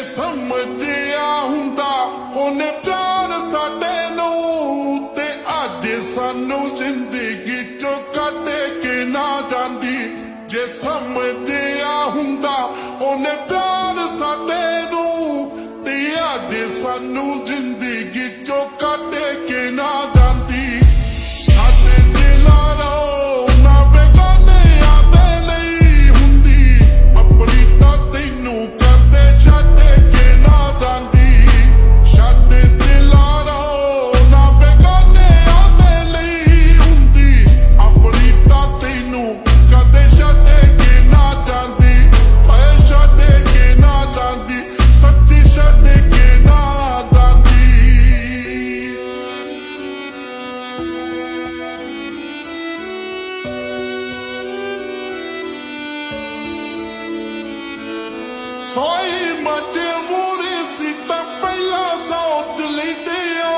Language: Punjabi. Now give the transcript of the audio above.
ਸਮਝਿਆ ਹੁੰਦਾ ਉਹਨੇ ਪਿਆਰ ਸਾਡੇ ਨੂੰ ਤੇ ਅੱਜ ਸਾਨੂੰ ਜ਼ਿੰਦਗੀ ਚੋਂ ਕੱਢ ਕੇ ਨਾ ਜਾਂਦੀ ਜੇ ਸਮਝਿਆ ਹੁੰਦਾ ਉਹਨੇ ਪਿਆਰ ਸਾਡੇ ਨੂੰ ਤੇ ਅੱਜ ਸਾਨੂੰ ਜ਼ਿੰਦਗੀ ਚੋਂ ਕੱਢ ਕੇ ਨਾ ਜਾਂਦੀ ਸਾਡੇ ਦਿਲਾਂ ਰੋ ਨਾ ਬੇਗਾਨਿਆਂ ਦੇ ਲਈ ਹੁੰਦੀ ਆਪਣੀ ਤਾਂ ਤੈਨੂੰ ਕਰਦੇ ਛੱਡ ਕੇ ਨਾ ਜਾਂਦੀ ਸਾਡੇ ਦਿਲਾਂ ਰੋ ਨਾ ਬੇਗਾਨਿਆਂ ਦੇ ਲਈ ਹੁੰਦੀ ਆਪਣੀ ਤਾਂ ਤੈਨੂੰ ਕਦੇ ਛੱਡ ਕੇ ਨਾ ਜਾਂਦੀ ਓਏ ਛੱਡ ਕੇ ਨਾ ਜਾਂਦੀ ਸੱਚੀ ਛੱਡ ਕੇ ਨਾ ਜਾਂਦੀ ਸੋਈ ਮਜਬੂਰੀ ਸੀ ਤਾਂ ਪਹਿਲਾਂ ਸੋਚ ਲੈਂਦੇ ਹੋ